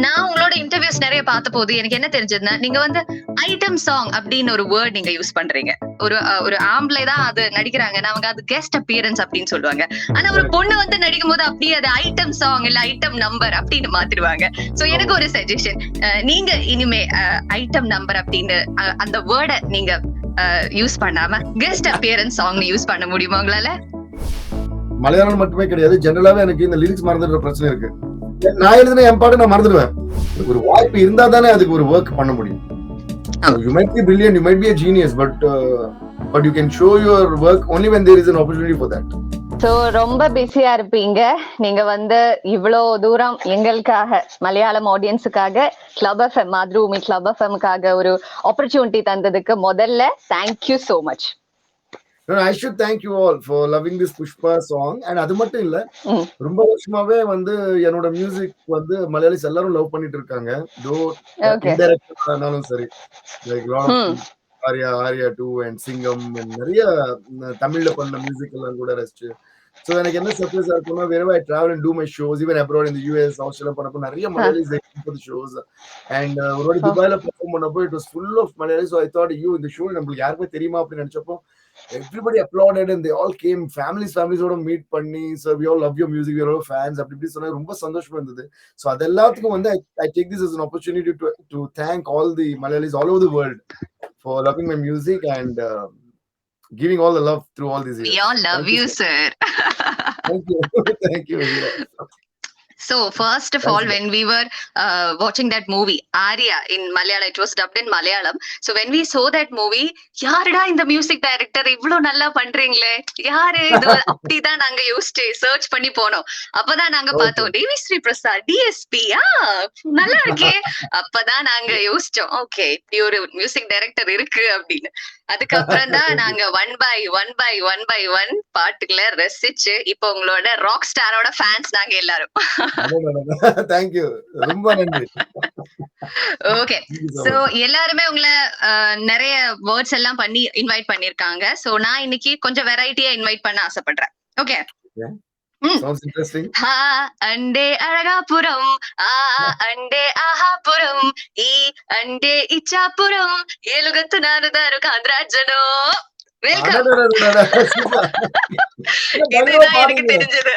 நான் உங்களோட இன்டர்வியூஸ் நிறைய பார்த்த போது எனக்கு என்ன தெரிஞ்சதுன்னா, நீங்க வந்து ஐட்டம் சாங் அப்படின்னு ஒரு வேர்ட் நீங்க யூஸ் பண்றீங்க. ஒரு ஆம்பளை தான் அது நடிக்கிறாங்கன்னா அவங்க அது கெஸ்ட் அப்பியரன்ஸ் அப்படின்னு சொல்லுவாங்க. ஆனா ஒரு பொண்ணு வந்து நடிக்கும் போது அப்படியே அது ஐட்டம் சாங் இல்ல ஐட்டம் நம்பர் அப்படின்னு மாத்திடுவாங்க. சோ எனக்கு ஒரு சஜஷன், நீங்க இனிமே ஐட்டம் நம்பர் அப்படின்னு அந்த வேர்டை நீங்க யூஸ் பண்ணாம கெஸ்ட் அப்பியரன்ஸ் சாங் யூஸ் பண்ண முடியுமா உங்களால? மலையாளம் மட்டுமே கிடையாது, ஜெனரலாவே எனக்கு இந்த லிரிக்ஸ் மறந்துடுற பிரச்சனை இருக்கு. நான் எழுதின என் பாட்டு நான் மறந்துடுவேன். ஒரு வாய்ப்பு இருந்தா தானே அதுக்கு ஒரு ஒர்க் பண்ண முடியும். You might be brilliant, you might be a genius, but you can show your work only when there is an opportunity for that. So ரொம்ப பிஸியா இருப்பீங்க. நீங்க வந்து இவ்வளவு தூரம் எங்களுக்காக மலையாளம் ஆடியன்ஸுக்காக கிளப் எஃப்எம் மாத்ருபூமி கிளப் எஃப்எம்காக ஒரு ஆப்பர்ச்சுனிட்டி தந்ததுக்கு முதல்ல thank you so much. No, I should thank you all for loving this Pushpa song. And அது மட்டும் இல்ல, ரொம்ப வருஷமாவே வந்து என்னோட மியூசிக் வந்து மலையாளிஸ் எல்லாரும் லவ் பண்ணிட்டு இருக்காங்க. தோ இன்டைரக்டா ஆனாலும் சரி, like Arya 2 and Singam and நிறைய தமிழ்ல பண்ண மியூசிக் எல்லாம் கூட ரசிச்சு. So எனக்கு என்ன சர்ப்ரைஸா இருக்கும்னா, wherever I travel and do my shows, even abroad in the US, Australia பண்ணப்போ நிறைய Malayalis for the shows. And ஒரு வாட்டி துபாயில பெர்ஃபார்ம் பண்ணப்போ it was full of Malayalis. So I thought இந்த ஷோ நம்மளுக்கு யாருமே தெரியுமா அப்படின்னு நினைச்சப்போ everybody applauded and they all came, families ஓட மீட் பண்ணி, so we all love your music, we are all fans அப்படி சொன்னா ரொம்ப சந்தோஷமா இருந்தது. So அது எல்லாத்துக்கும் வந்து I take this as an opportunity to thank all the Malayalis all over the world for loving my music and giving all the love through all these years. We all love you, sir. Thank you. Thank you. So first of all, when we were watching that movie Arya in Malayalam, it was dubbed in Malayalam. So when we saw that movie, யாருடா இந்த music director இவ்ளோ நல்லா பண்றீங்களே, யாரு இது அப்படிதான் நாங்க யோசிச்சு search பண்ணி போனோம். அப்பதான் நாங்க பார்த்தோம் தேவி ஸ்ரீ பிரசாத் DSP. நல்லா இருக்கே. அப்பதான் நாங்க யோசிச்சோம், ஓகே இப்படி ஒரு மியூசிக் டைரக்டர் இருக்கு அப்படின்னு. அதுக்கப்புறம் தான் நாங்க ஒன் பை ஒன் பாட்டுகளை ரசிச்சு இப்ப உங்களோட ராக் ஸ்டாரோட ஃபேன்ஸ் நாங்க எல்லாரும். தேங்க்யூ, ரொம்ப நன்றி. ஓகே, சோ எல்லாருமே உங்களை நிறைய வேர்ட்ஸ் எல்லாம் பண்ணி இன்வைட் பண்ணிருக்காங்க. சோ நான் இன்னைக்கு கொஞ்சம் வெரைட்டியா இன்வைட் பண்ண ஆசைப்படுறேன். ஓகே, అండే అழகாపురం అండే ఆహాపురం ఈ అండే ఇచ్చాపురం ఏలుగత్తు నానుదారు కాంద్రాజనో. வெல்கம். இதுதான் எனக்கு தெரிஞ்சது.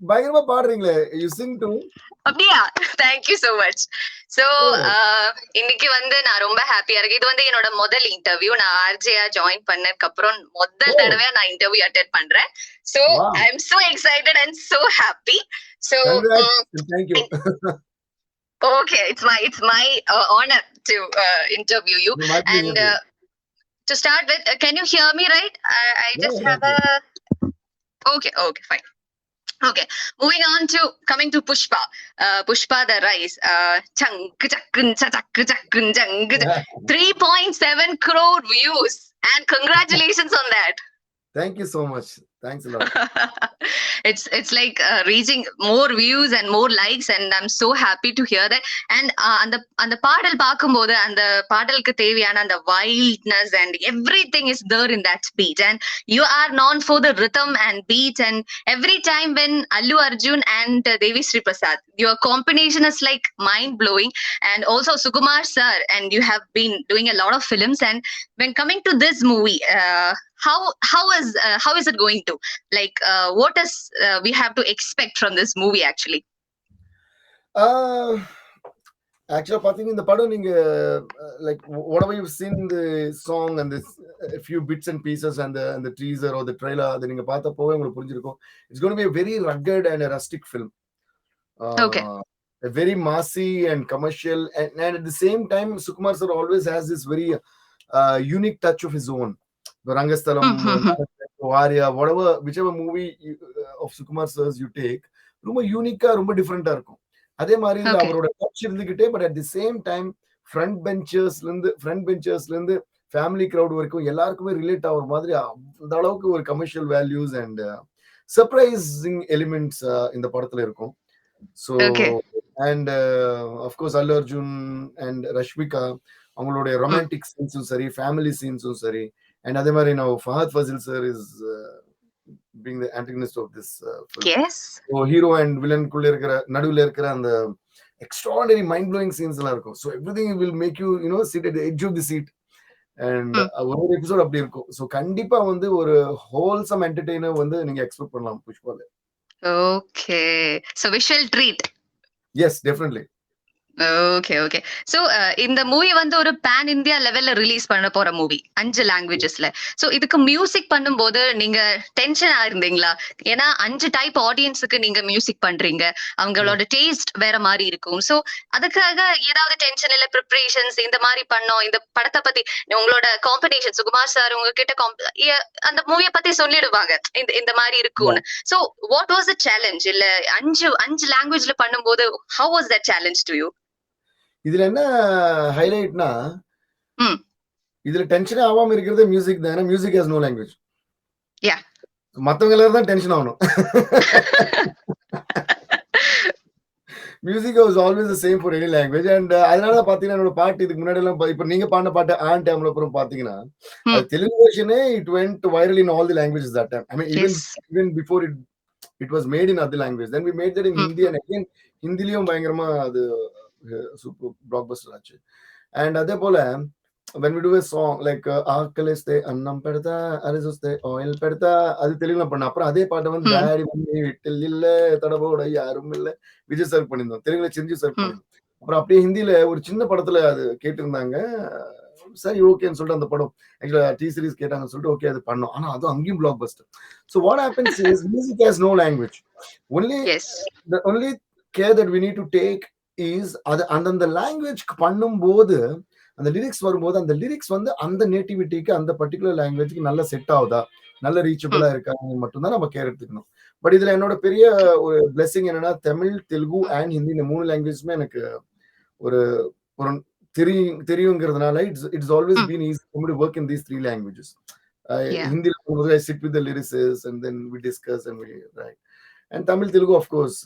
பயங்கரமா பாடுறீங்களே, you sing too. அப்படியா? Thank you so much. சோ இன்னைக்கு வந்து நான் ரொம்ப ஹாப்பியா இருக்கேன். இது வந்து என்னோட முதல் இன்டர்வியூ. நான் ஆர்ஜேயா ஜாயின் பண்ணதுக்கு அப்புறம் முதல் தடவையா நான் இன்டர்வியூ அட்டெண்ட் பண்றேன். So I am so excited and so happy. So thank you. Okay, it's my honor to interview you. And to start with, can you hear me right? I just have a okay, fine. Okay, moving on to coming to Pushpa. Pushpa the Rise. 3.7 crore views and congratulations on that. Thank you so much. Thanks a lot. It's like reaching more views and more likes and I'm so happy to hear that. And அந்த பாடல் பாக்கும்போது அந்த பாடலுக்கு தேவையான அந்த wildness and everything is there in that speech, and you are known for the rhythm and beats, and every time when Allu Arjun and Devi Sri Prasad, your combination is like mind blowing. And also Sukumar sir, and you have been doing a lot of films, and when coming to this movie, how is it going to, like what is we have to expect from this movie actually? Actually பாத்தீங்கன்னா இந்த படம் நீங்க like whatever you've seen the song and this a few bits and pieces and the teaser or the trailer, அது நீங்க பார்த்தப்போவே உங்களுக்கு புரிஞ்சிருக்கும். It's going to be a very rugged and a rustic film. Okay. A very massy and commercial, and at the same time Sukumar sir always has this very unique touch of his own. Rangasthalam, Arya, whichever movie of Sukumar sir's you take, ரொம்ப யூனிக்கா ரொம்ப டிஃபரெண்டா இருக்கும். அதே மாதிரி அவரோட touch இருந்துகிட்டே, but at the same time front பெஞ்சர்ஸ்ல இருந்து family crowd வரைக்கும் எல்லாருக்குமே ரிலேட் ஆகிற மாதிரி அந்த அளவுக்கு ஒரு commercial values and surprising elements இந்த படத்துல இருக்கும். So and of course Allu Arjun and Rashmika அவங்களுடைய ரொமான்டிக் சீன்ஸும் சரி, ஃபேமிலி சீன்ஸும் சரி, அண்ட் அதே மாதிரி நான் Fahadh Faasil sir is being the antagonist of this film. Yes. So hero and villain குள்ள இருக்கிற நடுவுல இருக்கிற அந்த extraordinary mind-blowing scenes எல்லாம் இருக்கும். So everything will make you, you know, sit at the edge of the seat. And ஒரு episode அப்படி இருக்கும். ஸோ கண்டிப்பா வந்து ஒரு ஹோல்சம் என்டர்டெய்னர் வந்து நீங்க எக்ஸ்பெக்ட் பண்ணலாம் புஷ்பால. Okay, so visual treat. Yes, definitely. Okay okay. So இந்த மூவி வந்து ஒரு பேன் இந்தியா லெவல்ல ரிலீஸ் பண்ண போற மூவி 5 லாங்குவேஜஸ்ல. சோ இதுக்கு மியூசிக் பண்ணும்போது நீங்க டென்ஷன் ஆயிருந்தீங்களா? ஏன்னா 5 டைப் ஆடியன்ஸுக்கு நீங்க மியூசிக் பண்றீங்க, அவங்களோட டேஸ்ட் வேற மாதிரி இருக்கும். சோ அதுக்காக ஏதாவது டென்ஷன் இல்ல ப்ரிப்பரேஷன்ஸ் இந்த மாதிரி பண்ணோம்? இந்த படத்தை பத்தி உங்களோட காம்படிஷன் சுகுமார் சார் உங்ககிட்ட அந்த மூவியை பத்தி சொல்லிடுவாங்க இந்த இந்த மாதிரி இருக்கும்னு. So what was the challenge? இல்ல 5 லாங்குவேஜ்ல பண்ணும்போது how was that challenge to you? இதுல என்ன ஹைலைட்னா, இதுல டென்ஷனே ஆகாம இருக்கிறது மியூசிக் தான். Music has no language. மத்தவங்க எல்லாரும் தான் டென்ஷன் ஆகணும். Music was always the same for any language. And அதனால பாத்தீங்கன்னா என்னோட பாட்டு இதுக்கு முன்னாடி எல்லாம் இப்ப நீங்க பாடின பாட்டு ஆன் டைம்ல அப்புறம் பாத்தீங்கன்னா அது தெலுங்கு வெர்ஷனே it went viral in all the languages that time. I mean even before it was made in other language. Then we made that in Hindi and again ஹிந்திலயும் பயங்கரமா அது சூப்பர் பிளாக்பஸ்டர் ஆச்சு. அண்ட் அதே போல when we do a song like ஆக்கலேஸ்தே அன்னம் பெடதா அரிசுஸ்தே oil பெடதா, அது தெலுங்குல பண்ண. அப்புறம் அதே பாட்டை வந்து டாடி மம்மி வீட்டில் இல்ல தடவோட யாரும் இல்ல விஜய் சார் பண்ணியிருந்தோம், தெலுங்குல செஞ்சு சார் பண்ணியிருந்தோம். அப்புறம் அப்படியே ஹிந்தியில ஒரு சின்ன படத்துல அது கேட்டிருந்தாங்க. சரி ஓகேன்னு சொல்லிட்டு அந்த படம் ஆக்சுவலா டி சீரிஸ் கேட்டாங்கன்னு சொல்லிட்டு ஓகே அது பண்ணோம். ஆனா அதுவும் அங்கேயும் blockbuster. So what happens is music has no language. Only care that we need to take is அது அந்தந்த லாங்குவேஜ்க்கு பண்ணும்போது அந்த லிரிக்ஸ் வரும்போது அந்த லிரிக்ஸ் வந்து அந்த நேட்டிவிட்டிக்கு அந்த பர்டிகுலர் லாங்குவேஜ்க்கு நல்ல செட் ஆகுதா, நல்ல ரீச்சபிளா இருக்கா மட்டும்தான் நம்ம கேர் எடுத்துக்கணும். பட் இதுல என்னோட பெரிய ஒரு பிளெஸிங் என்னன்னா, தமிழ், தெலுங்கு அண்ட் ஹிந்தி இந்த 3 லாங்குவேஜ்மே எனக்கு ஒரு ஒரு தெரியுங்கிறதுனால it's always been easy for me to work in these 3 languages. ஹிந்தில போகும்போது I sit with the lyricist and then we discuss and we write. And Tamil, Telugu of course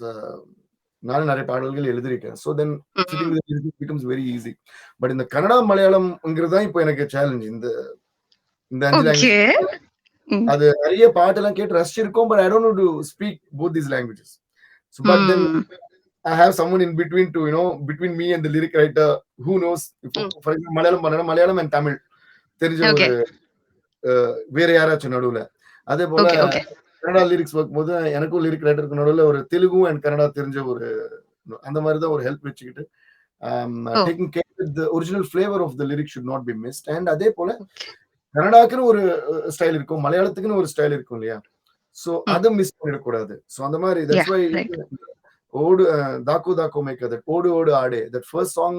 நானும் நிறைய பாடல்கள் எழுதிருக்கேன். So then sitting with lyrics becomes very easy. But இந்த கன்னடா மலையாளம்ங்கிறது தான் இப்போ எனக்கு சேலஞ்ச். இந்த 5 லாங்குவேஜ் அது நிறைய பாட்டெல்லாம் கேட்டு ரசிச்சிருக்கோம். But I don't know to speak both these languages. So but then I have someone in between to, you know, between me and the lyric writer who knows. For example, Malayalam and Tamil தெரிஞ்ச ஒரு வேற யாராச்சும் நடுவுல. அதே போல Kannada lyrics பார்க்கும்போது எனக்கும் lyric ரைட்டருக்கு நடுவில் ஒரு தெலுங்கு அண்ட் கன்னடா தெரிஞ்ச ஒரு அந்த மாதிரி தான் ஒரு ஹெல்ப் வச்சுக்கிட்டு taking care with the original flavour of the lyric should not be missed. And அதே போல கன்னடாக்குன்னு ஒரு ஸ்டைல் இருக்கும், மலையாளத்துக்குன்னு ஒரு ஸ்டைல் இருக்கும் இல்லையா? ஸோ அதை மிஸ் பண்ணிடக்கூடாது. ஸோ அந்த மாதிரி தட்ஸ் வை ஓடு தாக்கு தாக்கு மேக் தட் ஓடு ஓடு ஆடே தட் ஃபர்ஸ்ட் சாங்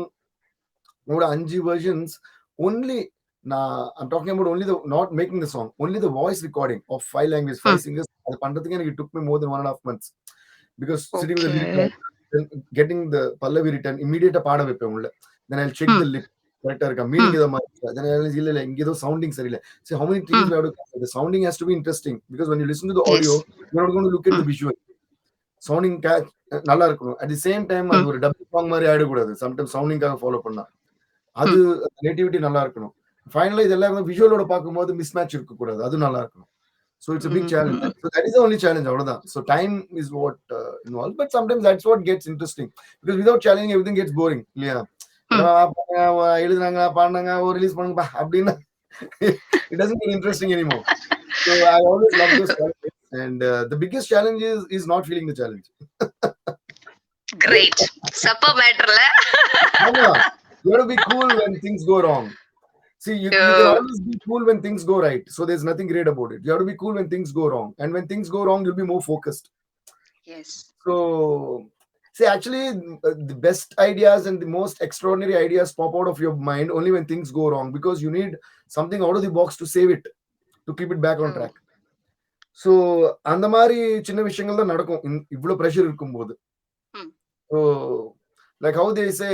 ஓட 5 versions only. I'm talking about only the not making the song, only the voice recording of 5 languages, 5 singers. அது பண்றதுக்கு எனக்கு it took me more than 1.5 months because sitting with the lyric, getting the pallavi written, immediate பாட வைப்பேன் உள்ள. Then I'll check the lip கரெக்ட்டா இருக்கா, meaning ஏதோ மாதிரி. then இல்ல இங்க ஏதோ சவுண்டிங் சரியில்லை. So how many things we have to consider. The sounding has to be interesting because when you listen to the audio you're not going to look at the visual. Sounding நல்லா இருக்கணும். At the same time அது ஒரு dub song மாதிரி ஆயிடக்கூடாது. sometimes soundingகாக follow பண்ணா அது nativity நல்லா இருக்கணும். ஃபைனலா இதெல்லாம் விஷுவலோட பார்க்கும்போது மிஸ்மேட்ச் இருக்க கூடாது, அது நல்லா இருக்கணும். So it's a big challenge. So that is the only challenge அவ்வளவுதான். So time is what involved, but sometimes that's what gets interesting because without challenging everything gets boring இல்லையா? எழுதுனாங்க பாடுனாங்க ஒரு ரிலீஸ் பண்ணுங்க அப்படின்னா it doesn't get interesting anymore. So I always love those challenges and the biggest challenge is not feeling the challenge. Great. Supper matterல. You have to be cool when things go wrong. See, you can always be cool when things go right. So there's nothing great about it. You have to be cool when things go wrong. And when things go wrong, you'll be more focused. Yes. So, see, actually, the best ideas and the most extraordinary ideas pop out of your mind only when things go wrong because you need something out of the box to save it, to keep it back on track. So, அந்த மாதிரி சின்ன விஷயங்கள் தான் நடக்கும் இவ்வளவு pressure இருக்கும்போது. So, like how they say,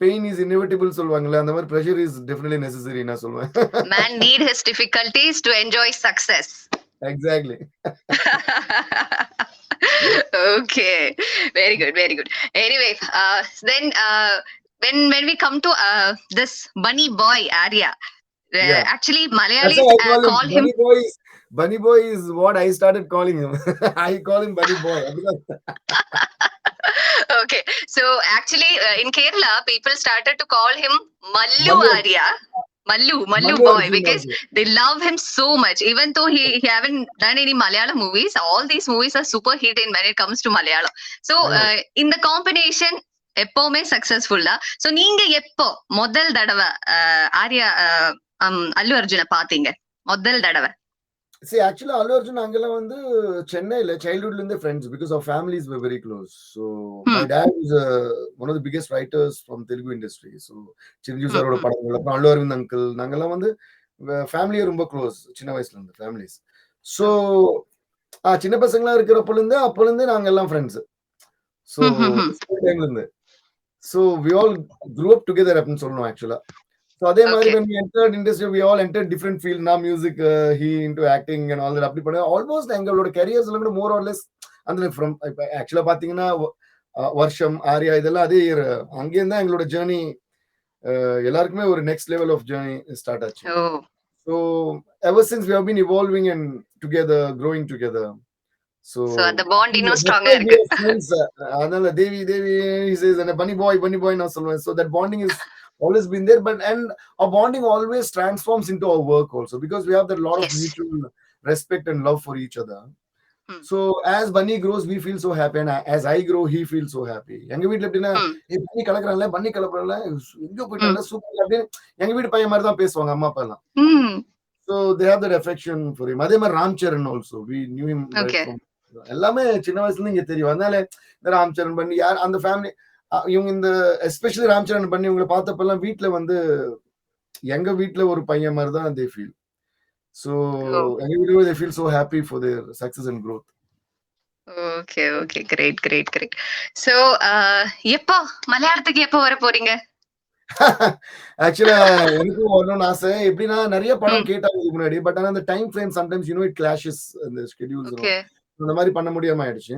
pain is inevitable சொல்வாங்கல்ல, அந்த மாதிரி pressure is definitely necessary நான் சொல்வேன். Man need his difficulties to enjoy success. Exactly. Okay, very good, very good. Anyway, then when we come to this bunny boy Arya, Yeah. Actually, That's Malayalis why I call him call him. Bunny Boy is what I started calling him. I call him Bunny Boy. Okay, so actually, in Kerala, people started to call him Mallu Mallu. Arya. Mallu Mallu boy, Arjun because also. they love him so much. Even though he haven't done any Malayalam movies, all these movies are super hit in when it comes to Malayalam. So I know. in the combination, எப்பவுமே successful தான். So நீங்க எப்போ முதல் தடவை ஆர்யா அல்லு அர்ஜுனை பாத்தீங்க முதல் தடவை? See, actually, Allu Arjun அங்கெல்லாம் வந்து சென்னையில childhoodல இருந்தே friends because our families were very close. So my dad is one of the biggest writers from Telugu industry. So Chiranjeevi சாரோட படங்கள், அப்புறம் அல்லு அரவிந்த் அங்கிள், நாங்கெல்லாம் வந்து ஃபேமிலியே ரொம்ப க்ளோஸ் சின்ன வயசுல இருந்து ஃபேமிலிஸ். ஸோ சின்ன பசங்களா அப்போலேருந்தே நாங்க எல்லாம் ஃப்ரெண்ட்ஸ். ஸோ டைம்ல இருந்து. So we all grew up together அப்படின்னு சொல்லணும் ஆக்சுவலா. So அதே மாதிரி when we entered industry, we all entered different field. Now music, he into acting and all that. அப்படி பண்ண ஆல்மோஸ்ட் எங்களோட கரியர்ஸ்ல கூட மோர் ஆர் லெஸ் அந்த ஃப்ரம் ஆக்சுவலா பாத்தீங்கன்னா வருஷம் ஆர்யா இதெல்லாம் அதே இயர். அங்கேயும் தான் எங்களோட ஜேர்னி எல்லாருக்குமே ஒரு next level of journey start ஆச்சு. So ever since we have been evolving and together growing together. So அந்த பாண்ட் இன்னும் ஸ்ட்ராங்கா இருக்கு. அதனால தேவி he says and bunny boy நான் சொல்லுவேன். So that bonding is always been there, but and our bonding always transforms into our work also because we have that lot of mutual respect and love for each other. So as Bunny grows, we feel so happy, and as I grow, he feels so happy. எங்க வீட்ல எப்படின்னா bunny கலக்குறான்ல bunny கலக்குறான்ல எங்க போயிட்டான்ல super அப்படின்னு எங்க வீட்டு பையன் மாதிரி தான் பேசுவாங்க அம்மா அப்பா எல்லாம். So they have that affection for him. அதே மாதிரி Ram Charan also we knew him right from எல்லாமே சின்ன வயசுல இருந்து இங்க தெரியும். அதனால இந்த ராம் சரண் பண்ணி யார் அந்த ஃபேமிலி இவங்க இந்த எஸ்பெஷலி ராம் சரண் பண்ணி இவங்களை பார்த்தப்பெல்லாம் வீட்டுல வந்து எங்க வீட்டுல ஒரு பையன் மாதிரி தான் they feel. So எங்க வீட்டுல they feel so happy for their success and growth. Okay, great. So எப்போ மலையாளத்துக்கு எப்போ வர போறீங்க? ஆக்சுவலா எனக்கும் வரணும்னு ஆசை. எப்படின்னா நிறைய படம் கேட்டாங்க இதுக்கு முன்னாடி, பட் ஆனா அந்த time frame sometimes it clashes அந்த ஸ்கெடியூல்ஸ் அந்த மாதிரி பண்ண முடியாம ஆயிடுச்சு.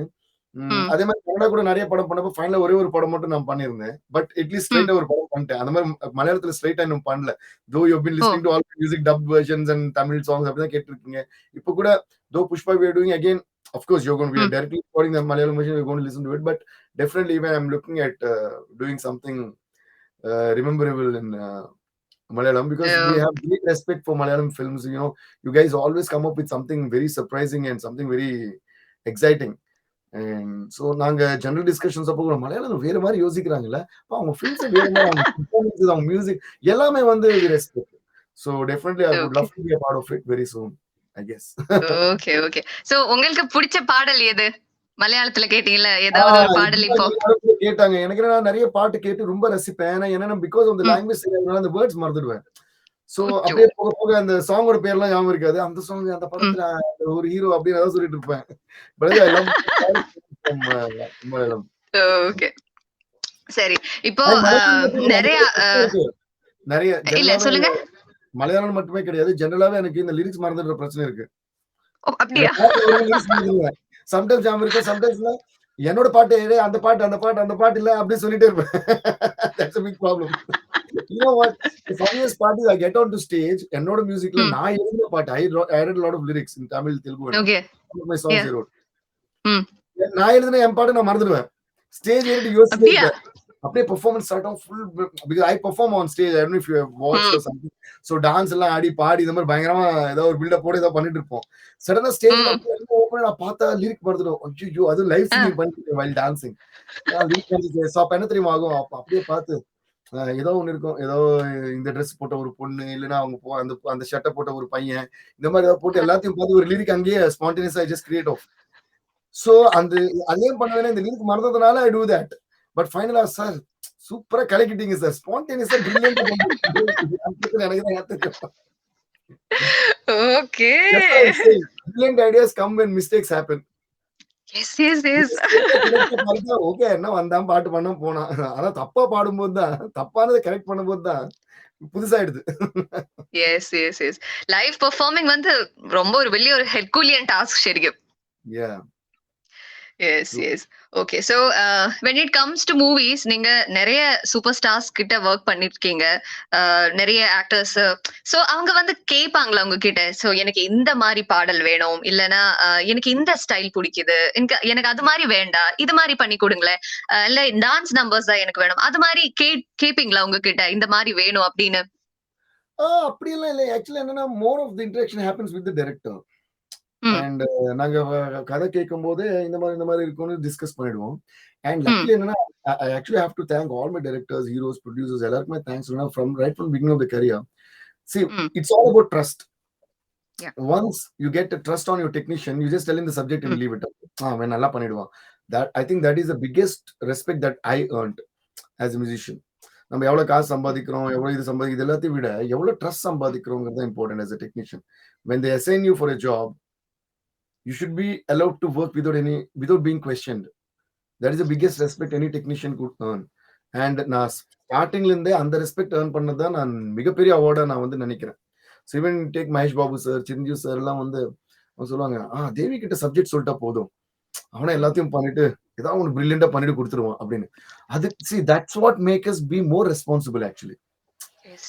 அதே மாதிரி கன்னடா கூட நிறைய படம் பண்ணப்போ ஃபைனலா ஒரே ஒரு படம் மட்டும் நான் பண்ணிருந்தேன். பட் அட்லீஸ்ட் ஸ்ட்ரைட்டா ஒரு படம் பண்ணிட்டேன். அந்த மாதிரி மலையாளத்துல ஸ்ட்ரைட்டா இன்னும் பண்ணல. Though you been listening to all music dub versions and Tamil songs அப்படிதான் கேட்டிருக்கீங்க. இப்போ கூட though Pushpa we are doing again, of course you're going to be directly recording the Malayalam version, you're going to listen to it, but definitely when I'm looking at doing something rememberable in Malayalam because we have great respect for Malayalam films. You know, you guys always come up with something very surprising and something very exciting. And so நாங்க general discussions அப்போ கூட மலையாளம் வேற மாதிரி யோசிக்கிறாங்கல்ல, அவங்க films வேற மாதிரி, அவங்க performance, அவங்க மியூசிக் எல்லாமே வந்து respect. So definitely I would love to be a part of it very soon, I guess. Okay. So உங்களுக்கு பிடிச்ச பாடல் எது? மலையாளத்துல கேட்டீங்கல ஏதாவது ஒரு பாடல் இப்போ கேட்டாங்க. எனக்கு நான் நிறைய பாட்டு கேட்டு ரொம்ப ரசிப்பேன். ஏன்னா பிகாஸ் ஆஃப் தி லாங்குவேஜ் தெரியாதனால அந்த வேர்ட்ஸ் மறந்துடுவேன். சோ அப்படியே போக போக அந்த சாங்கோட பேர்லாம் ஞாபகம் இருக்காது. அந்த சாங் அந்த படத்துல ஒரு ஹீரோ அப்படின்னு ஏதாவது சொல்லிட்டு இருப்பேன். ஓகே சரி. இப்போ நிறைய இல்ல சொல்லுங்க. மலையாளம் மட்டுமே கிடையாது, ஜெனரலாவே எனக்கு இந்த லிரிக்ஸ் மறந்துடுற பிரச்சனை இருக்கு. அப்படியா? சம்டைம்ஸ் ஞாபகம் இருக்கு, சம்டைம்ஸ்ல என்னோட பாட்டு அந்த பாட்டு இல்ல அப்படி சொல்லிட்டே இருப்பேன். That's a big problem. You know what? The funniest part is I get on to stage, என்னோட மியூசிக்ல நான் எழுதின பாட்டு, I read a lot of lyrics in Tamil, Telugu. Okay. My songs I wrote. நான் எழுதின என் பாட்டு நான் மறந்துடுவேன். ஸ்டேஜ் ஏறிட்டு யோசிச்சிருப்பேன். அப்படியே பெர்ஃபார்மன்ஸ் ஸ்டார்ட் ஆகும் full because I perform on stage. I don't know if you have watched or something. So dance எல்லாம் ஆடி பாடி இந்த மாதிரி பயங்கரமா ஏதோ ஒரு பில்டப் போட்டு ஏதோ பண்ணிட்டு இருப்போம். சடனா ஸ்டேஜ்ல ஓபன் நான் பார்த்தா லிரிக் மறந்துடும். ஐயோ அது லைவ் சிங்கிங் பண்ணிட்டு while dancing. லிரிக் வந்து சாப் என்ன தெரியுமா ஆகும், அப்படியே பார்த்து ஏதோ ஒண்ணு இருக்கும், ஏதோ இந்த ட்ரெஸ் போட்ட ஒரு பொண்ணு இல்லைன்னா அவங்க அந்த ஷர்ட்டை போட்ட ஒரு பையன் இந்த மாதிரி ஏதாவது போட்டு எல்லாத்தையும் பார்த்து ஒரு லிரிக் அங்கேயே ஸ்பான்டேனியஸா ஜஸ்ட் கிரியேட் ஆஃப். சோ அந்த அதையும் பண்ணுவேன், இந்த லிரிக் மறந்ததுனால I do that. பட் ஃபைனலா சார் சூப்பரா கலக்கிட்டீங்க சார், ஸ்பான்டேனியஸா பிரில்லியன்ட் எனக்கு தான் தெரியும். Okay. Brilliant ideas come when mistakes happen. Yes. Okay என்ன வந்தான் பாட்டு பண்ண போனா, ஆனா தப்பா பாடும்போது தான், தப்பானதை கரெக்ட் பண்ணும்போது தான் புதுசாயிடுது. எஸ் லைவ் பெர்ஃபார்மிங் வந்து ரொம்ப ஒரு பெரிய ஒரு ஹெர்குலியன் டாஸ்க். சரிங்க. Yes yes okay so when it comes to movies நீங்க நிறைய சூப்பர் ஸ்டார்ஸ் கிட்ட ஒர்க் பண்ணிருக்கீங்க நிறைய ஆக்டர்ஸ் ஸோ அவங்க வந்து கேட்பாங்களா உங்ககிட்ட ஸோ எனக்கு இந்த மாதிரி பாடல் வேணும் இல்லைன்னா எனக்கு இந்த ஸ்டைல் பிடிக்குது எனக்கு அது மாதிரி வேண்டாம் இது மாதிரி பண்ணி கொடுங்களேன் இல்ல டான்ஸ் நம்பர்ஸ் தான் எனக்கு வேணும் அது மாதிரி கேப்பீங்களா உங்ககிட்ட இந்த மாதிரி வேணும் அப்படின்னு அப்படியெல்லாம் இல்லை ஆக்சுவலி என்னன்னா more of the interaction happens with the director and நாங்க கதை கேட்கும் போது இந்த மாதிரி இருக்கும்னு டிஸ்கஸ் பண்ணிடுவோம் அண்ட் லக்லி என்னன்னா I actually have to thank all my directors heroes producers எல்லாருக்குமே thanks from right from beginning of the career see it's all about trust. Once you get a trust on your technician you just tell him the subject and leave it up man nalla paniduvan that I think that is the biggest respect that I earned as a musician. நம்ம எவ்வளவு காசு சம்பாதிக்கிறோம் எவ்வளவு இது சம்பாதிக்கிறது எல்லாத்தையும் விட எவ்வளவு ட்ரஸ்ட் சம்பாதிக்கிறோங்கிறது important as a technician. When they assign you for a job you should be allowed to work without being questioned. That is the biggest respect any technician could earn. And நான் ஸ்டார்டிங்ல இருந்தே அந்த respect earn பண்ணதான் நான் மிகப்பெரிய அவார்டா நான் வந்து நினைக்கிறேன். So even take Mahesh Babu sir Chiranjeevi sir எல்லாம் வந்து சொல்லுவாங்க தேவி கிட்ட சப்ஜெக்ட் சொல்லிட்டா போதும் அவனை எல்லாத்தையும் பண்ணிட்டு ஏதாவது ஒன்று பிரில்லியண்டா பண்ணிட்டு கொடுத்துருவான் அப்படின்னு. அது see that's what make us be more responsible actually.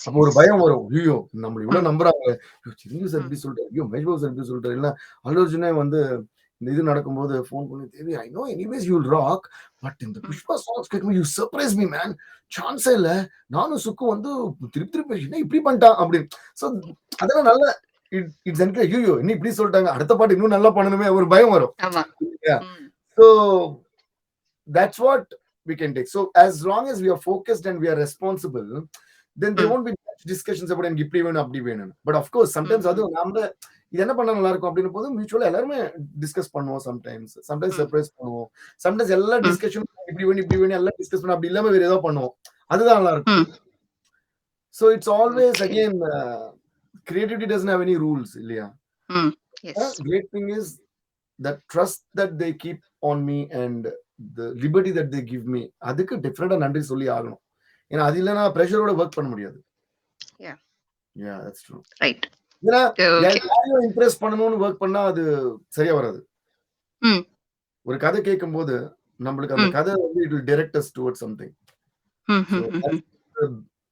அப்போ ஒரு பயம் வரும் ஐயோ நம்ம இவ்வளவு நம்புறாங்க சிரஞ்சீவி சார் எப்படி சொல்லிட்டாரு ஐயோ மகேஷ் பாபு சார் எப்படி சொல்லிட்டாரு இல்ல அல்லு அர்ஜுனே வந்து இந்த இது நடக்கும்போது ஃபோன் பண்ணி Devi I know anyways you will rock but இந்த புஷ்பா சாங்ஸ் கேட்கும்போது யூ சர்ப்ரைஸ் மீ மேன் சான்ஸே இல்ல நானும் சுக்கு வந்து திருப்பி இப்படி பண்ணிட்டான் அப்படின்னு. ஸோ அதெல்லாம் நல்ல இட்ஸ் என்கரேஜ் ஐயோ இன்னும் இப்படி சொல்லிட்டாங்க அடுத்த பாட்டு இன்னும் நல்லா பண்ணணுமே ஒரு பயம் வரும். So that's what we can take. So as long as we are focused and we are responsible then there won't be much discussions about and இப்படி வேணும் அப்படி வேணும். But of course sometimes அது நாம இது என்ன பண்ணா நல்லா இருக்கும் அப்படின்னு போது மியூச்சுவலா எல்லாருமே டிஸ்கஸ் பண்ணுவோம். சம்டைம்ஸ் சர்ப்ரைஸ் பண்ணுவோம். சம்டைம்ஸ் எல்லா டிஸ்கஷன் இப்படி வேணும் எல்லாம் டிஸ்கஸ் பண்ண அப்படி இல்லாம வேற ஏதோ பண்ணுவோம். அதுதான் நல்லா இருக்கும். So it's always again creativity doesn't have any rules இல்லையா? Great thing is that trust that they keep on me and the liberty that they give me அதுக்கு டிஃபரெண்டா நன்றி சொல்லி ஆகணும். ஏன்னா அது இல்லைன்னா ப்ரெஷரோட ஒர்க் பண்ண முடியாது. Yeah that's true. Right. யாரையும் இம்ப்ரெஸ் பண்ணணும்னு ஒர்க் பண்ணா அது சரியா வராது. ஒரு கதை கேட்கும் போது நம்மளுக்கு அந்த கதை வந்து it will direct us towards something.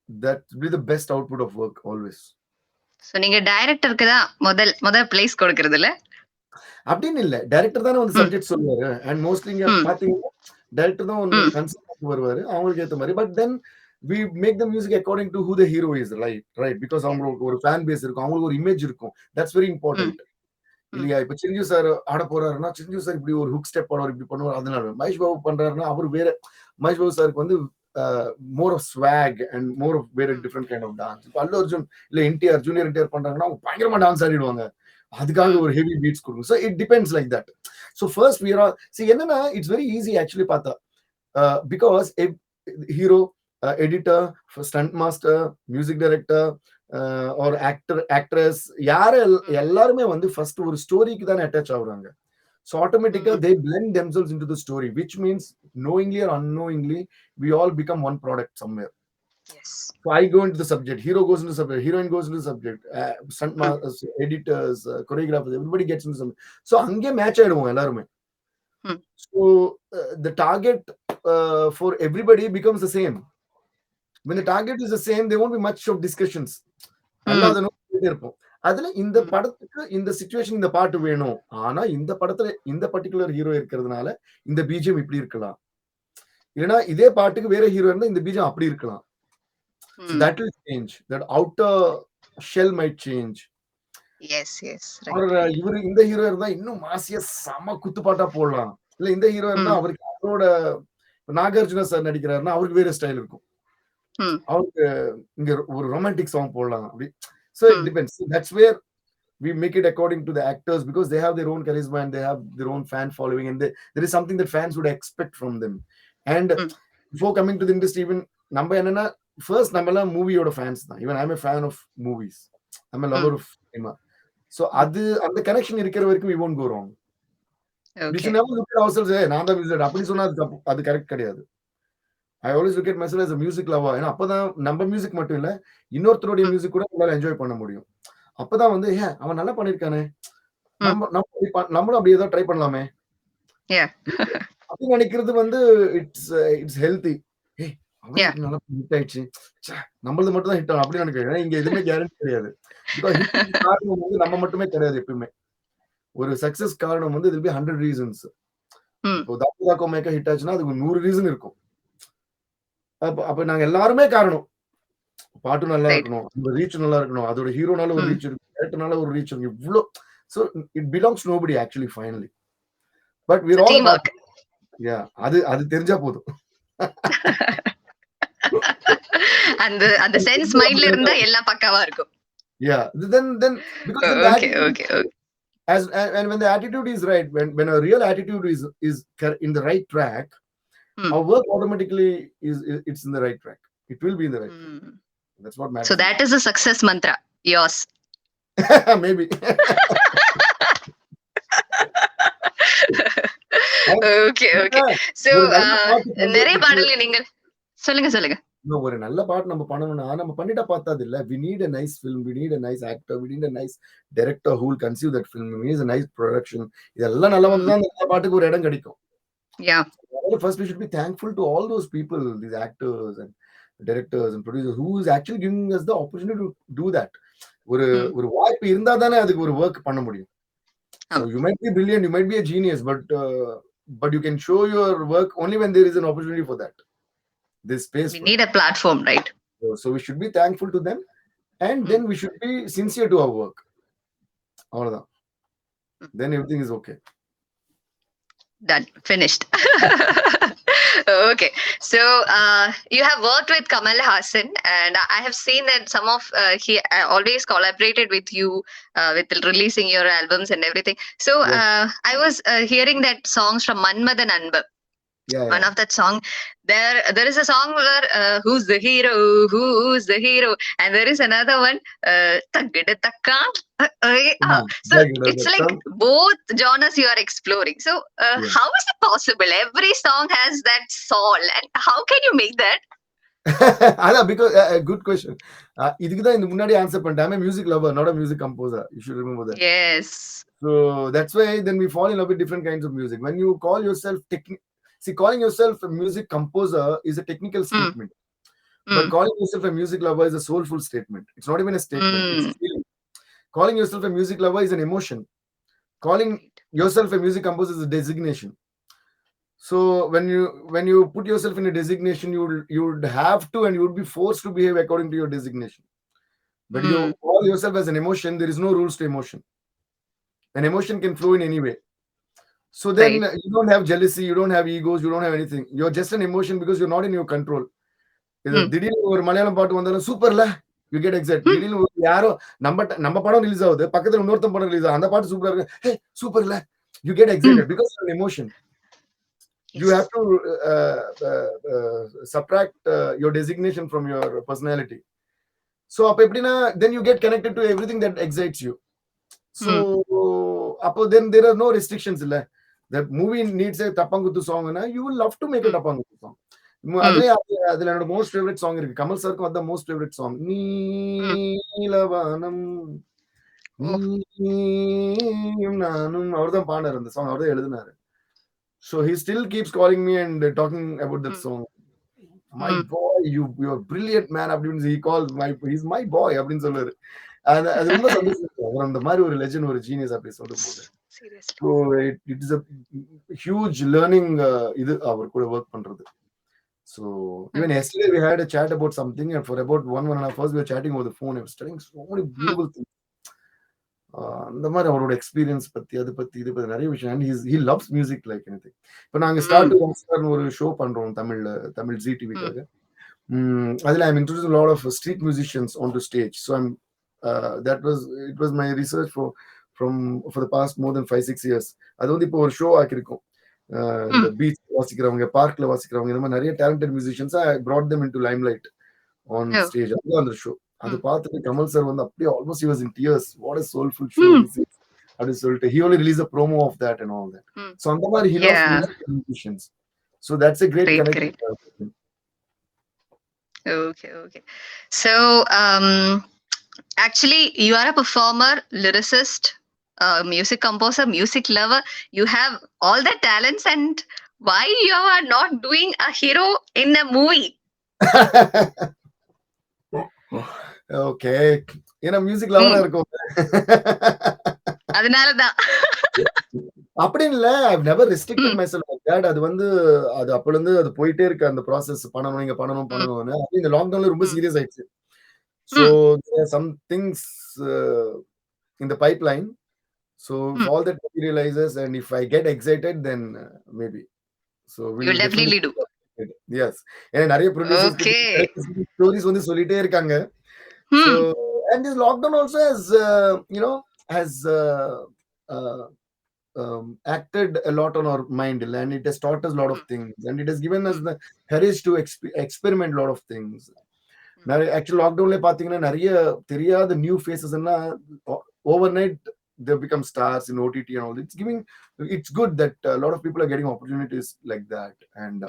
That will be the best output of work always. So நீங்க டைரக்டருக்கு தான் முதல் பிளேஸ் கொடுக்கிறது இல்ல அப்படின்னு இல்ல டைரக்டர் தானே வந்து சப்ஜெக்ட் சொல்லுவாரு அண்ட் மோஸ்ட்லி இங்க பாத்தீங்கன்னா டைரக்டர் தான் வந்து கன்செப்ட் வருவாரு அவங்களுக்கு ஏத்த மாதிரி. But then we make the music according to who the hero is, right because அவங்களுக்கு ஒரு ஃபேன் பேஸ் இருக்கும் அவங்களுக்கு ஒரு இமேஜ் இருக்கும். that's very important இல்லையா? இப்ப சிரஞ்சீவி சார் ஆட போறாருன்னா சிரஞ்சீவி சார் இப்படி ஒரு ஹுக் ஸ்டெப் ஆடுவார் இப்படி பண்ணுவார். அதனால மகேஷ் பாபு பண்றாருன்னா அவர் வேற மகேஷ் பாபு சாருக்கு வந்து more of swag and more of very different kind of dance. இப்ப அல்லு அர்ஜுன் இல்ல என்டிஆர் ஜூனியர் என்டிஆர் பண்றாங்கன்னா அவங்க பயங்கரமா டான்ஸ் ஆடிடுவாங்க. அதுக்காக ஒரு ஹெவி பீட்ஸ் கொடுக்கும். so it depends like that. so first we are see என்னன்னா it's very easy actually பார்த்தா because a hero editor, stunt master, music director or actress யார எல்லாருமே வந்து ஃபர்ஸ்ட் ஒரு ஸ்டோரிக்கு தான் அட்டாச் ஆகுறாங்க. so automatically they blend themselves into the story which means knowingly or unknowingly we all become one product somewhere. so I go into the subject, hero goes into the subject, heroine goes into the subject, stunt masters, editors, choreographers, everybody gets into something. so அங்கே match ஆயிடுவோம் எல்லாருமே. so the target for everybody becomes the same. when the target is the same there won't be much of discussions. இருப்போம் அதுல இந்த படத்துக்கு இந்த situation இந்த பாட்டு வேணும் ஆனா இந்த படத்துல இந்த பர்டிகுலர் ஹீரோ இருக்கிறதுனால இந்த பீஜம் இப்படி இருக்கலாம் இல்லைன்னா இதே பாட்டுக்கு வேற ஹீரோ இருந்தா இந்த பீஜம் அப்படி இருக்கலாம். so that will change, that outer shell might change. yes or இவரு இந்த ஹீரோ இருந்தா இன்னும் மாசியா சம குத்துப்பாட்டா போடலாம் இல்ல இந்த ஹீரோ இருந்தா அவருக்கு அவரோட நாகார்ஜுனா சார் நடிக்கிறாருன்னா அவருக்கு வேற ஸ்டைல் இருக்கும் அவருக்கு இங்க ஒரு ரொமான்டிக் சாங் போடலாம் அப்படி. so it depends. that's where we make it according to the actors because they have their own charisma and they have their own fan following and there is something that fans would expect from them. and before coming to the industry even நம்ம என்னன்னா first நம்மள மூவியோட fans தான். even I'm a fan of movies, I'm a lover of cinema. so அது அந்த connection இருக்கிற வரைக்கும் we won't go wrong. we should never look at ourselves நான் தான் விசிட் அப்படி சொன்னா அது கரெக்ட் கிடையாது. I always look at myself as a music lover. ஏன்னா அப்பதான் நம்ம மியூசிக் மட்டும் இல்ல இன்னொருத்தருடைய மியூசிக் கூட நம்மளால என்ஜாய் பண்ண முடியும். அப்பதான் வந்து அவன் நல்லா பண்ணிருக்கானே நம்மளும் அப்படி ஏதோ ட்ரை பண்ணலாமே Yeah. அப்படி நினைக்கிறது வந்து இட்ஸ் ஹெல்தி. ஏய் Yeah. அவன் நல்லா ஹிட் ஆயிடுச்சு. ச்சே நம்மளது மட்டும் தான் ஹிட் ஆகும் அப்படி நினைக்கிறேன். ஏன்னா இங்க எதுவுமே கேரண்டி கிடையாது. பிகாஸ் ஹிட் காரணம் வந்து நம்ம மட்டுமே கிடையாது எப்பவுமே. ஒரு சக்சஸ் காரணம் வந்து இதுல 100 ரீசன்ஸ். இப்போ தாக்கு மேக்கா ஹிட் ஆச்சுன்னா அதுக்கு 100 ரீசன் இருக்கும். அப்ப நாங்க எல்லாருமே காரணம். பாட்டு நல்லா இருக்கணும், அந்த ரீச் நல்லா இருக்கணும், அதோட ஹீரோனால ஒரு ரீச் இருக்கு, டேரக்டர்னால ஒரு ரீச் இருக்கு, இவ்ளோ. So it belongs to nobody actually finally. But we're all teamwork. Yeah, அது தெரிஞ்சா போதும். அந்த சென்ஸ் மைண்ட்ல இருந்தா எல்லாம் பக்காவா இருக்கும். Yeah, then because okay. And when the attitude is right, when a real attitude is in the right track, our work automatically it's in the right track. It will be in the right track. That's what matters. So that is a success mantra, yours. Maybe. Okay. So நிறைய பாடல்கள் நீங்கள் சொல்லுங்க. ஒரு நல்ல பாட்டு நம்ம பண்ணணும்னா நம்ம பண்ணிட்டா பார்த்தது இல்ல. We need a nice film, we need a nice actor, we need a nice director who will conceive that film, we need a nice production. இதெல்லாம் நல்லா வந்தா அந்த பாட்டுக்கு ஒரு இடம் கிடைக்கும். Yeah. First we should be thankful to all those people, these actors and directors and producers who is actually giving us the opportunity to do that. ஒரு வாய்ப்பு இருந்தா தானே அதுக்கு ஒரு work பண்ண முடியும். So you might be brilliant, you might be a genius, but you can show your work only when there is an opportunity for that. This space. We need a platform, right? So we should be thankful to them, and then we should be sincere to our work. Avladhan. Then everything is okay. Done. Finished. Okay. So you have worked with Kamal Hassan, and I have seen that some of he always collaborated with you with releasing your albums and everything. So I was hearing that songs from Manmadan Anba. Yeah. One of that song, there is a song where who's the hero, and there is another one, Taggida Takkan. So it's like both genres you are exploring. So how is it possible? Every song has that soul, and how can you make that? Because good question. இதுக்கு தான் இந்த முன்னாடி answer பண்ணிட்டேன். I'm a music lover, not a music composer. You should remember that. Yes. So that's why then we fall in love with different kinds of music. When you call yourself calling yourself a music composer is a technical statement. But calling yourself a music lover is a soulful statement. It's not even a statement. It's a feeling. Calling yourself a music lover is an emotion. Calling yourself a music composer is a designation. So when you put yourself in a designation, you would have to, and you would be forced to behave according to your designation. But you call yourself as an emotion, there is no rules to emotion. An emotion can flow in any way. So then you don't have jealousy, you don't have egos, you don't have anything. You're just an emotion because you're not in your control. திடீர்னு ஒரு மலையாளம் பாட்டு வந்தாலும் சூப்பர்ல, you get excited. திடீர்னு யாரோ நம்ம படம் release ஆகுது, பக்கத்துல இன்னொருத்தன் படம் ரிலீஸ் ஆகுது, அந்த பாட்டு சூப்பரா இருக்கு, ஹே சூப்பர்ல, you get excited because you're an emotion. You have to subtract your designation from your personality. So அப்ப எப்படின்னா then you get connected to everything that excites you. So அப்போ then there are no restrictions இல்ல. The movie needs a tapanguthu song, you will love to make a tapanguthu song. அதுல என்னோட most favourite song இருக்கு. கமல் சாருக்கு வந்த most favourite song Neelavanam நானும். அவர் தான் பாடினார் அந்த சாங், அவர் தான் எழுதினாரு. So he still keeps calling me and talking about that song. My boy, you're brilliant man அப்படின்னு he calls he's my boy அப்படின்னு சொல்லுவாரு. அது ரொம்ப சந்தோஷம். அந்த மாதிரி ஒரு லெஜெண்ட், ஒரு ஜீனியஸ் அப்படி சொல்லும் போது. So it is a huge learning இது அவர் கூட ஒர்க் பண்றது. So even yesterday we had a chat about something, and for about 1.5 hours we were chatting over the phone. I was telling so many beautiful things. அந்த மாதிரி அவரோட experience பத்தி, அது பத்தி, இது பத்தி நிறைய விஷயம். And he loves music like anything. இப்போ நாங்க ஸ்டார்ட் ஒரு ஷோ பண்றோம் தமிழ் ஜி டிவிக்காக. அதுல I'm introducing a lot of street musicians onto stage. So it was my research for the past more than 5-6 years. அது வந்து இப்போ ஒரு ஷோ ஆக்கிருக்கோம். இந்த பீச் வாசிக்கிறவங்க, பார்க்ல வாசிக்கிறவங்க, இந்த மாதிரி நிறைய talented musicians I brought them into limelight on stage. அதுதான் அந்த ஷோ. அது பார்த்துட்டு கமல் சார் வந்து அப்படியே almost he was in tears. What a soulful show this is. அப்படின்னு சொல்லிட்டு he only released a promo of that and all that. So அந்த மாதிரி he loves music and musicians. So that's a great connection. Okay. So actually you are a performer, lyricist, music composer, music lover. You have all the talents, and why you are not doing a hero in a movie? Okay. ஏன்னா music லவரா இருக்கும். அதனாலதான். அப்படின்னு இல்ல. I've never restricted myself like that. அது வந்து அது அப்போலிருந்து அது போயிட்டே இருக்கு அந்த ப்ராசஸ். பண்ணணும், இங்க பண்ணணும்னு. இந்த லாக்டவுன்ல ரொம்ப சீரியஸ் ஆயிடுச்சு. So there are some things in the pipeline. So if all that materializes and if I get excited, then maybe. So You'll definitely do. Yes. ஏன்னா நிறைய ப்ரொடியூசர்ஸ் ஸ்டோரிஸ் வந்து சொல்லிட்டே இருக்காங்க. So and this lockdown also has has acted a lot on our mind, and it has taught us a lot of things, and it has given us the courage to experiment a lot of things. Actually lockdownல பாத்தீங்கன்னா நிறைய தெரியாத new faces எல்லாம் overnight they become stars in OTT and all. It's good that a lot of people are getting opportunities like that. And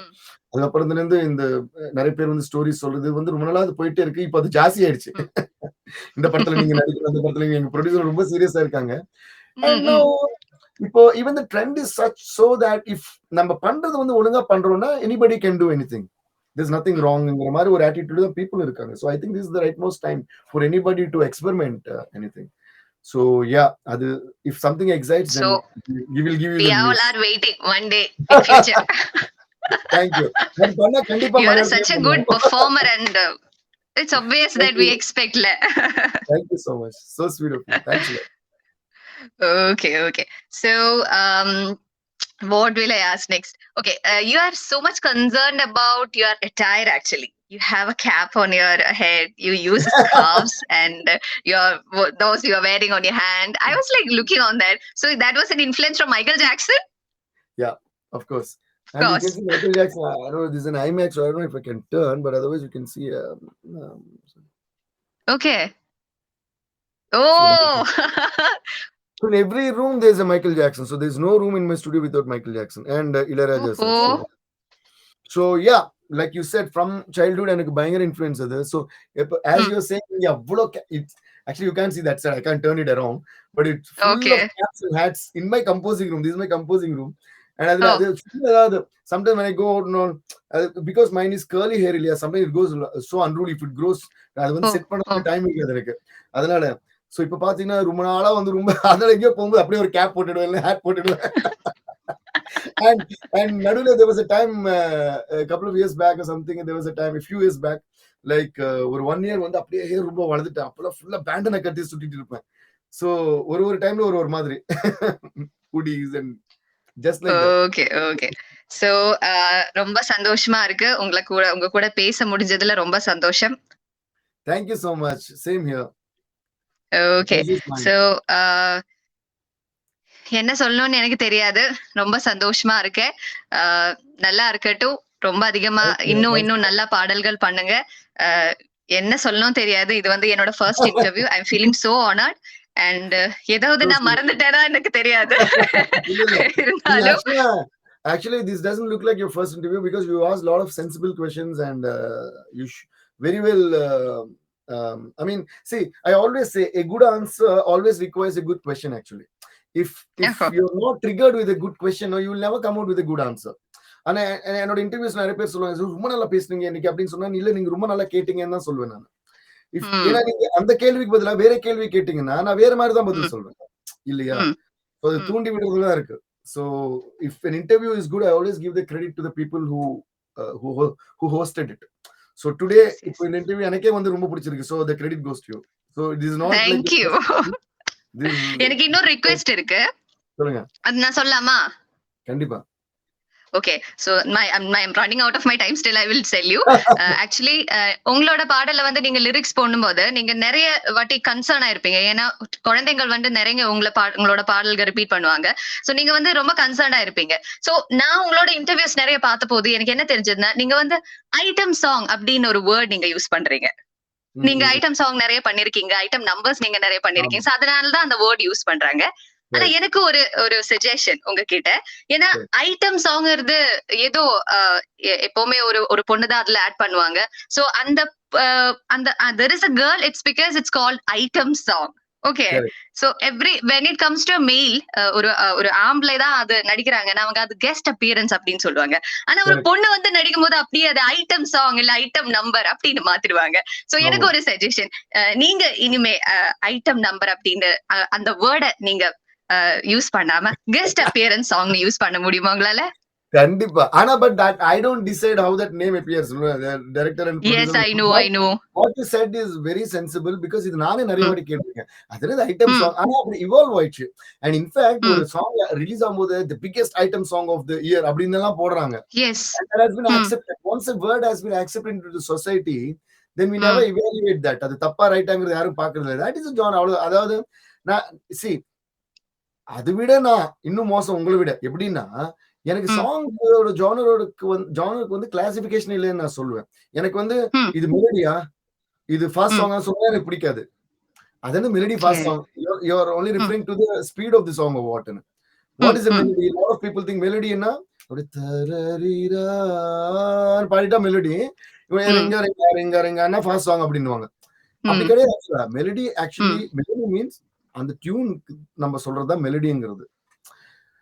அதுக்கப்புறம் இருந்து இந்த நிறைய பேர் வந்து ஸ்டோரிஸ் சொல்றது வந்து ரொம்ப நாளா அது போயிட்டே இருக்கு. இப்போ அது ஜாஸ்தி ஆயிடுச்சு. இந்த படத்துல நீங்க நடிக்கிற, அந்த படத்துல எங்க ப்ரொடியூசர் ரொம்ப சீரியஸா இருக்காங்க. And now இப்போ even the trend is such so that if நம்ம பண்றது வந்து ஒழுங்கா பண்றோம்னா anybody can do anything. There's nothing wrong ங்கிற மாதிரி ஒரு attitude தான் people இருக்காங்க. So I think this is the rightmost time for anybody to experiment anything. So yeah, if something excites, then we will give you the news. We all are waiting one day in future. Thank you. You are such a good performer, and it's obvious that we expect. Thank you so much. So sweet of you. Thanks a lot. Okay. So what will I ask next? Okay, you are so much concerned about your attire. Actually, you have a cap on your head, you use scarves, and those you are wearing on your hand. I was like looking on that. So that was an influence from Michael Jackson? Yeah, of course. And you can see Michael Jackson. I don't know, this is an IMAX, so I don't know if I can turn, but otherwise you can see. Okay. Oh. So in every room there's a Michael Jackson. So there's no room in my studio without Michael Jackson and Ilayaraja sir. So yeah, like you said, from childhood and a influence other. So as you're saying, it's actually you can't see that side. I can't turn it around, but it's full of caps and hats in my composing room. This is my composing room. And sometimes when I go out, because mine is curly hair, sometimes it goes so unruly. If it grows, I won't set time. So இப்ப பாத்தீங்கன்னா ரொம்ப நாளா வந்து ரொம்ப அதனால எங்கேயோ போகும்போது அப்படியே ஒரு கேப் போட்டுடுவேன், ஹேட் போட்டுடுவேன். And நடுவுல there was a time a couple of years back or something, and there was a time a few years back, like ஒரு 1 year வந்து அப்படியே ஹேர் ரொம்ப வளர்ந்துட்டேன். அப்பெல்லாம் ஃபுல்லா பேண்டனை கட்டி சுத்திட்டு இருப்பேன். So ஒரு டைம்ல ஒரு மாதிரி hoodies and just like that. Okay. So ரொம்ப சந்தோஷமா இருக்கு உங்க கூட பேச முடிஞ்சதுல ரொம்ப சந்தோஷம். Thank you so much. Same here. Okay. So என்ன சொல்லணும்னு எனக்கு தெரியாது. ரொம்ப சந்தோஷமா இருக்கேன். நல்லா இருக்கட்டும். ரொம்ப அதிகமா இன்னும் நல்ல பாடல்கள் பண்ணுங்க. என்ன சொல்லணும் தெரியாது. இது வந்து என்னோட first interview. I am feeling so honoured. And ஏதாவது நான் மறந்துட்டேனா எனக்கு தெரியாது. Actually this doesn't look like your first interview because you asked a lot of sensible questions, and you very well I mean, see, I always say a good answer always requires a good question. Actually, if you're not triggered with a good question, you will never come out with a good answer. And என்னோட interviews நிறைய பேர் சொல்லுவாங்க, ரொம்ப நல்லா பேசுனீங்க இன்னைக்கு அப்படின்னு சொன்னா, இல்ல நீங்க ரொம்ப நல்லா கேட்டீங்கன்னு தான் சொல்லுவேன் நான். ஏன்னா நீங்க அந்த கேள்விக்கு பதிலா வேற கேள்வி கேட்டீங்கன்னா நான் வேற மாதிரி தான் பதில் சொல்றேன் இல்லையா? அது தூண்டி விடுறதுதான் இருக்கு. So if an interview is good, I always give the credit to the people who hosted it. So today இப்போ இந்த இன்டர்வியூ எனக்கே வந்து ரொம்ப பிடிச்சிருக்கு. So the credit goes to you. So it is not Thank like you. எனக்கு இன்னொரு request இருக்கு. சொல்லுங்க. அது நான் சொல்லலாமா? கண்டிப்பா. Okay, so I'm running out of my time. Still I will tell you. Actually உங்களோட பாடல்ல வந்து நீங்க லிரிக்ஸ் போடும்போது நீங்க நிறைய வாட்டி கன்சர்ன் ஆயிருப்பீங்க. ஏன்னா குழந்தைகள் வந்து நிறைய உங்களோட பாடல்கள் ரிப்பீட் பண்ணுவாங்க. சோ நீங்க வந்து ரொம்ப கன்சர்ன் ஆயிருப்பீங்க. சோ நான் உங்களோட இன்டர்வியூஸ் நிறைய பார்த்த போது எனக்கு என்ன தெரிஞ்சதுன்னா, நீங்க வந்து ஐட்டம் சாங் அப்படின்னு ஒரு வேர்ட் நீங்க யூஸ் பண்றீங்க. நீங்க ஐட்டம் சாங் நிறைய பண்ணிருக்கீங்க, ஐட்டம் நம்பர்ஸ் நீங்க நிறைய பண்ணிருக்கீங்க. சோ அதனாலதான் அந்த வேர்ட் யூஸ் பண்றாங்க. ஆனா எனக்கு ஒரு சஜஷன் உங்ககிட்ட. ஏன்னா ஐட்டம் சாங்கிறது ஏதோ எப்பவுமே ஒரு பொண்ணுதான் அதுல ஆட் பண்ணுவாங்க. சோ அந்த there is a girl, it's because it's called item song. Okay. Correct. So when it comes to a male, ஒரு ஆம்பளை தான் அது நடிக்கிறாங்கன்னா அவங்க அது கெஸ்ட் அப்பியரன்ஸ் அப்படின்னு சொல்லுவாங்க. ஆனா ஒரு Correct. பொண்ணு வந்து நடிக்கும்போது அப்படியே அது ஐட்டம் சாங் இல்ல ஐட்டம் நம்பர் அப்படின்னு மாத்திடுவாங்க. சோ எனக்கு ஆமா. ஒரு சஜஷன், நீங்க இனிமே ஐட்டம் நம்பர் அப்படின்னு அந்த வேர்டை நீங்க யூஸ் பண்ணாம கெஸ்ட் அப்பியரன்ஸ் சாங் யூஸ் பண்ண முடியுமா உங்களால? கண்டிப்பா. ஆனா but that I don't decide how that name appears. The director and Yes, producer. I know, I know. What you said is very sensible because இது நானே நிறைய ம், வாட்டி கேட்டிருக்கேன். அது என்னது ஐட்டம் ம், சாங். ஆனா அப்படி இவால்வ் ஆயிடுச்சு. அண்ட் இன்ஃபேக்ட் ம். ஒரு சாங் ரிலீஸ் ஆகும்போது the biggest item song of the year அப்படின்னு எல்லாம் போடுறாங்க. S. And that has been ம், accepted. Once a word has been accepted into the society, then we never ம், evaluate that. அது தப்பா ரைட்டாங்கிறது யாரும் பார்க்கறது இல்லை. That is a genre. அவ்வளவு அதாவது நான் see அதை விட நான் இன்னும் மோசம் உங்களை விட எப்படின்னா எனக்கு ம், சாங்கோட ஜானருக்கு வந்து கிளாசிபிகேஷன் இல்லைன்னு நான் சொல்லுவேன். எனக்கு வந்து ம், இது மெலடியா இது ஃபாஸ்ட் ம். சாங்கா சொன்னா எனக்கு பிடிக்காது. அது வந்து melody fast Okay. Song. You are only ம், referring to the speed of the song or what? What ம், is a ம், melody? A lot of people think melody ன்னா அப்படி தரரீரான்னு பாடிட்டா மெலடி. இவன் ம், ரெங்க ரெங்க ரெங்க ரெங்கன்னா ஃபாஸ்ட் சாங் அப்படின்னுவாங்க. அப்படி ம், கிடையாது. ஆக்சுவலா மெலடி ம், மெலடி மீன்ஸ் அந்த டியூன் நம்ம சொல்றதுதான் மெலடிங்கிறது.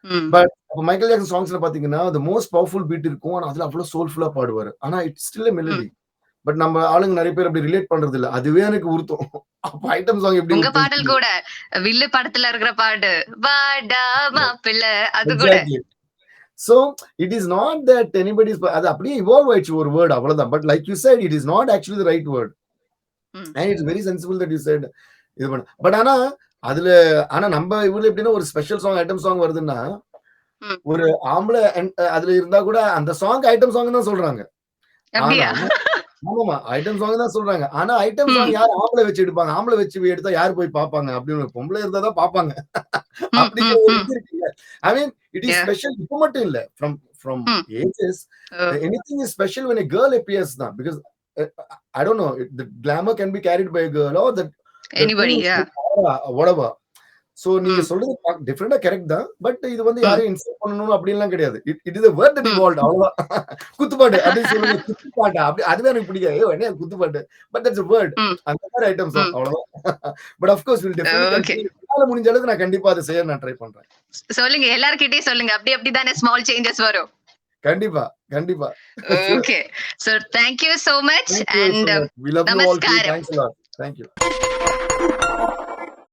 ம், பட் அப்ப மைக்கேல் ஜாக்சன் சாங்ஸ்ல பாத்தீங்கன்னா the most powerful beat இருக்கும். ஆனா அதுல அவ்வளவு சோல்ஃபுல்லா பாடுவாரு. ஆனா இட்ஸ் ஸ்டில் a ம். melody. பட் நம்ம ஆளுங்க நிறைய பேர் அப்படி ரிலேட் பண்றது இல்ல. அதுவே எனக்கு உறுத்தும். அப்ப ஐட்டம் சாங் எப்படி உங்க உறுத்தும்? பாடல் கூட வில்லு படத்துல இருக்கிற பாட்டு வாடா மாப்பிள்ள அது கூட. Exactly. So it is not that anybody's அது அப்படியே இவால்வ் ஆயிடுச்சு ஒரு வேர்ட் அவ்வளவுதான். But like you said it is not actually the right word. Hmm, and it's very sensible that you said இது பண்ண. பட் அதுல நம்ம இவ்வளவு எப்படின்னா ஒரு ஸ்பெஷல் சாங் ஐட்டம் சாங் வருதுன்னா ம். ஒரு ஆம்பளை அதுல இருந்தா கூட அந்த சாங் ஐட்டம் சாங் தான் சொல்றாங்க. ஆனா அப்படியா? ஆமாமா ஐட்டம் சாங் தான் சொல்றாங்க. ஆனா ஐட்டம் சாங் ம், யார் ஆம்பளை வச்சு எடுப்பாங்க? ஆம்பளை வச்சு எடுத்தா யார் போய் பார்ப்பாங்க? அப்படின்னு பொம்பளை இருந்தா தான் பார்ப்பாங்க. ம், அப்படிங்கிற ம், ஒரு ம். இது இருக்குல்ல. I mean it is Yeah. Special இப்ப மட்டும் இல்ல. From hmm. Ages Oh, anything is special when a girl appears தான். Because I don't know, the glamour can be carried by a girl or the anybody, yeah. whatever. So நீங்க ம், சொல்றது டிஃபரெண்டா correct தான். But இது வந்து ம், யாரையும் insult பண்ணணும் அப்படின்லாம் கிடையாது. It is a word that ம். evolved அவ்வளவுதான். குத்துப்பாட்டு அப்படின்னு சொல்லுங்க. குத்துப்பாட்டா அப்படி அதுவே எனக்கு பிடிக்காது. ஏய் என்ன குத்துப்பாட்டு. But that's a word. ம், அந்த மாதிரி ஐட்டம் சாங் ம். அவ்வளவுதான். But of course will definitely Okay. Continue. என்னால முடிஞ்ச அளவுக்கு நான் கண்டிப்பா அதை செய்ய நான் ட்ரை பண்றேன். சொல்லுங்க எல்லார்கிட்டயும் சொல்லுங்க. அப்படி தானே ஸ்மால் சேஞ்சஸ் வரும். கண்டிப்பா, கண்டிப்பா. Okay. So thank you so much Thank you so and much. We love you all too. நமஸ்காரம். Thanks a lot. Thank you.